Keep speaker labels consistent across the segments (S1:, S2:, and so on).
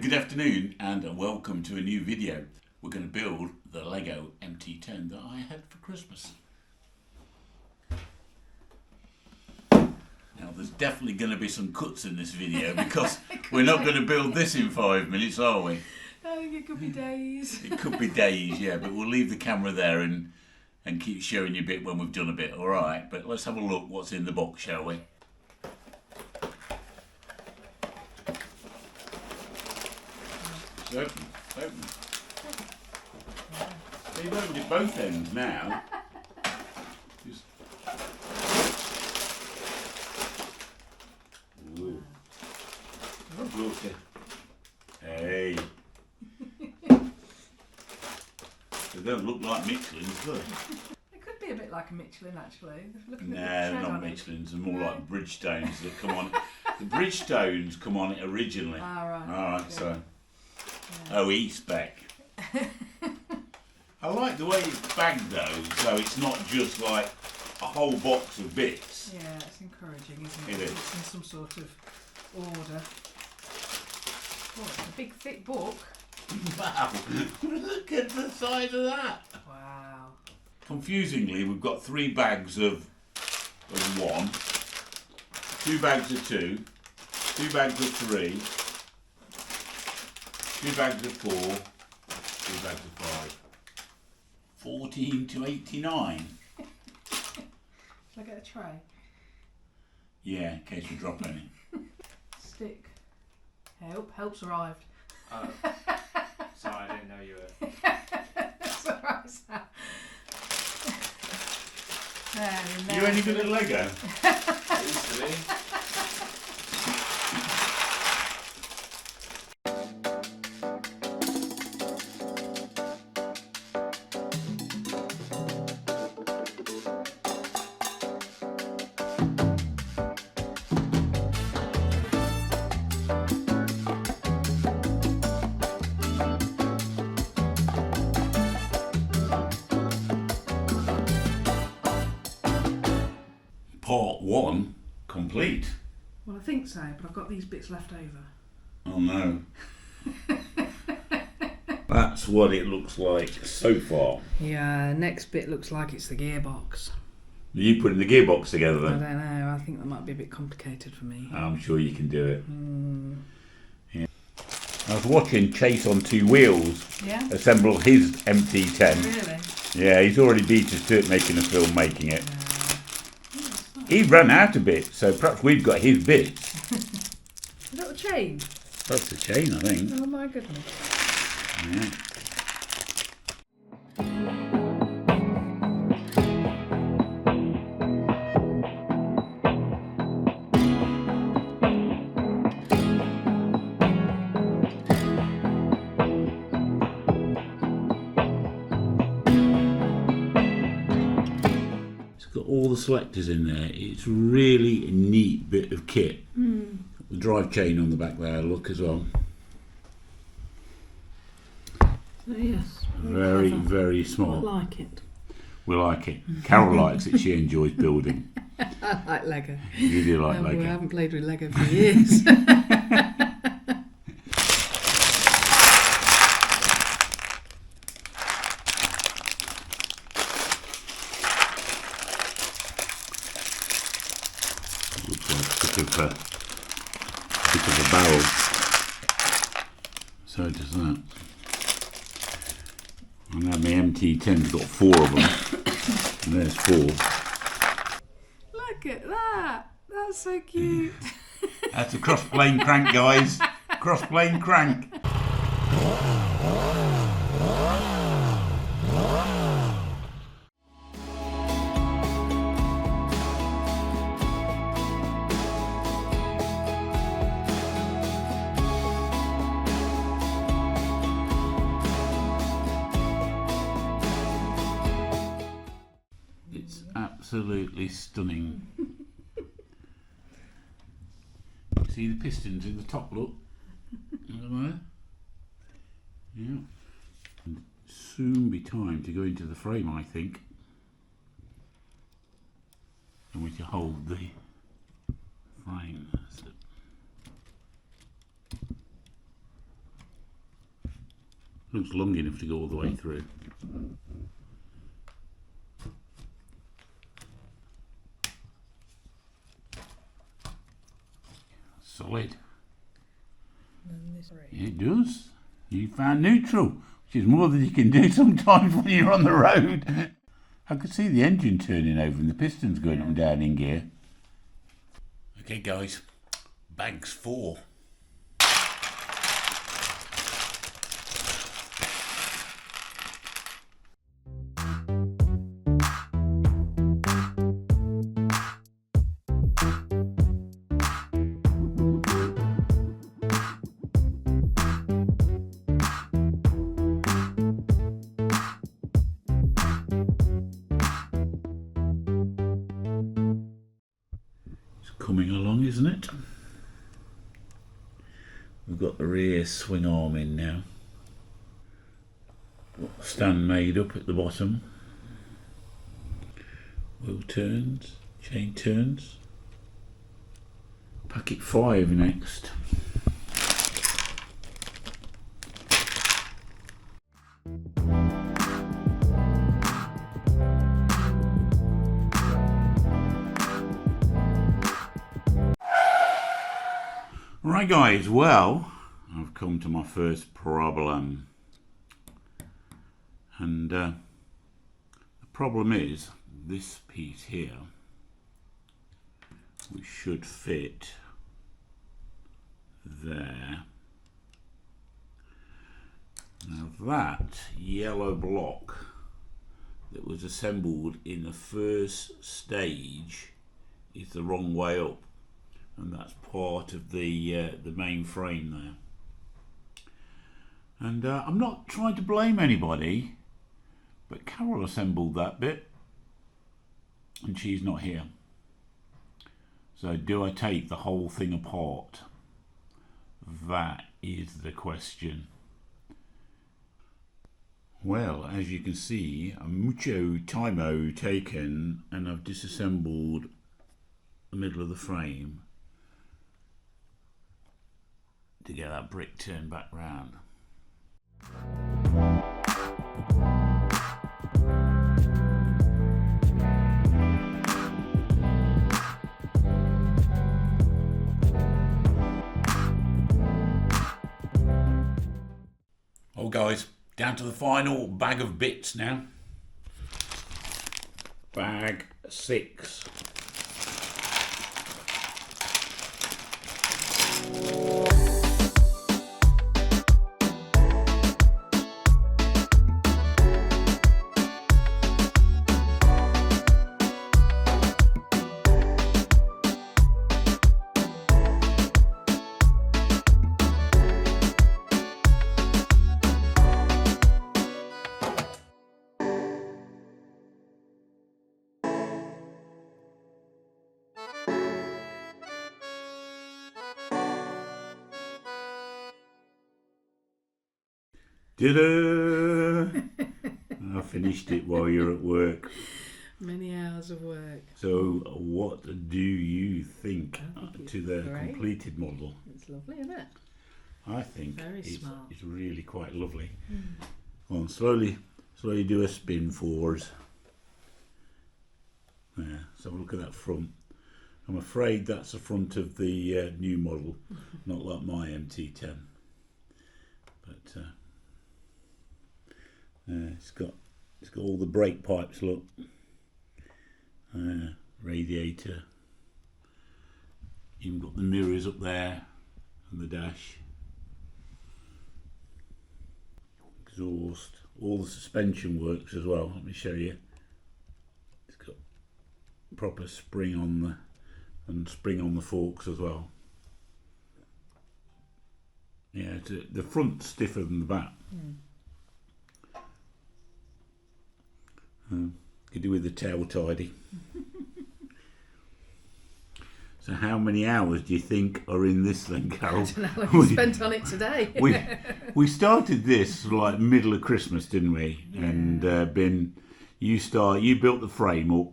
S1: good afternoon and welcome to a new video. We're going to build the Lego MT10 that I had for Christmas. Now there's definitely going to be some cuts in this video because we're not going to build this in 5 minutes, are we?
S2: I think it could be days.
S1: It could be days, yeah, but we'll leave the camera there and keep showing you a bit when we've done a bit, alright? But let's have a look what's in the box, shall we? It's open, it's open. So you've opened it both ends now. Just... Ooh. Oh, look. Hey. They don't look like Michelin's, do they?
S2: It could be a bit like a Michelin, actually.
S1: No, they're not Michelin's. They're more like Bridgestones that come on. The Bridgestones come on it originally.
S2: Ah, right.
S1: Alright,
S2: yeah.
S1: so.
S2: Yeah.
S1: Oh, e-spec. I like the way it's bagged though, so it's not just like a whole box of bits.
S2: Yeah, it's encouraging, isn't it?
S1: It is.
S2: It's in some sort of order. Oh, it's a big, thick book.
S1: Wow, look at the size of that.
S2: Wow.
S1: Confusingly, we've got 3 bags of 1, 2 bags of 2, 2 bags of 3, 2 bags of 4, 2 bags of 5. 14 to 89.
S2: Shall I get a tray?
S1: Yeah, in case we drop any.
S2: Stick. Help's arrived.
S3: Oh, sorry, I didn't know you were.
S2: That's alright, Sam.
S1: You any good at Lego?
S3: Used to be.
S1: Part 1 complete.
S2: Well, I think so, but I've got these bits left over.
S1: Oh no. That's what it looks like so far.
S2: Yeah, next bit looks like it's the gearbox.
S1: Are you putting the gearbox together
S2: I
S1: then?
S2: don't know, I think that might be a bit complicated for me.
S1: I'm sure you can do it. Yeah. I was watching Chase on 2 Wheels
S2: Yeah?
S1: assemble his MT10.
S2: Really?
S1: Yeah, he's already beat us to it making a film making it. He ran out of bits, so perhaps we've got his bits.
S2: Is that the chain?
S1: That's the chain, I think.
S2: Oh my goodness.
S1: Yeah. Got all the selectors in there. It's really a neat bit of kit. The drive chain on the back there, look as well.
S2: So yes.
S1: Very,
S2: clever.
S1: very
S2: I
S1: smart.
S2: like it.
S1: We like it. Carol likes it. She enjoys building.
S2: I like Lego.
S1: You do like
S2: I
S1: Lego.
S2: haven't played with Lego for years.
S1: Looks like tip of a barrel. So does that. And now my MT10's got 4 of them. And there's 4.
S2: Look at that. That's so cute.
S1: That's a cross-plane crank, guys. Cross-plane crank. It's absolutely stunning. See the pistons in the top, look. Look there. Yeah. And soon be time to go into the frame, I think. And we can hold the frame. That's it. Looks long enough to go all the way through. Solid.
S2: And this
S1: It does. You found neutral, which is more than you can do sometimes when you're on the road. I could see the engine turning over and the pistons going up and down in gear. Okay guys, bags 4. Coming along, isn't it? We've got the rear swing arm in now. Got the stand made up at the bottom. Wheel turns, chain turns. Packet 5 next. Right guys, well, I've come to my first problem, and the problem is this piece here, which should fit there. Now that yellow block that was assembled in the first stage is the wrong way up. And that's part of the main frame there. And I'm not trying to blame anybody, but Carol assembled that bit, and she's not here. So do I take the whole thing apart? That is the question. Well, as you can see, mucho time taken, and I've disassembled the middle of the frame to get that brick turned back round. Oh guys, down to the final bag of bits now. Bag 6. Ta-da! I finished it while you're at work.
S2: Many hours of work.
S1: So what do you think to the
S2: great.
S1: completed model?
S2: It's lovely, isn't it?
S1: I think
S2: Very smart.
S1: it's really quite lovely. Well, slowly do a spin for us. There, so look at that front. I'm afraid that's the front of the new model, not like my MT10. But it's got all the brake pipes. Look, radiator. Even got the mirrors up there and the dash. Exhaust. All the suspension works as well. Let me show you. It's got proper spring on the forks as well. Yeah, the front's stiffer than the back. Could do with the tail tidy. So how many hours do you think are in this then, Carol?
S2: I don't know what you spent on it today.
S1: we started this like middle of Christmas, didn't we? Yeah. And you built the frame up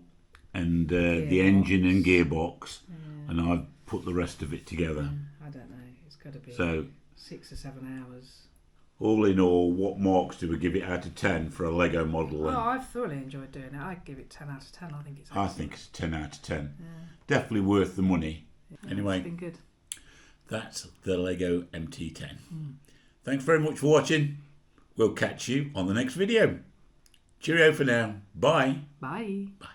S1: and the engine and gearbox, and I've put the rest of it together.
S2: I don't know. It's got to be
S1: so
S2: 6 or 7 hours.
S1: all in all, what marks do we give it out of 10 for a Lego model? Then?
S2: Oh, I've thoroughly enjoyed doing it. I'd give it 10 out of 10. I think it's
S1: I think it's a 10 out of 10. Definitely worth the money. Anyway,
S2: it's been good.
S1: That's the Lego MT10. Thanks very much for watching. We'll catch you on the next video. Cheerio for now. Bye.
S2: Bye.
S1: Bye.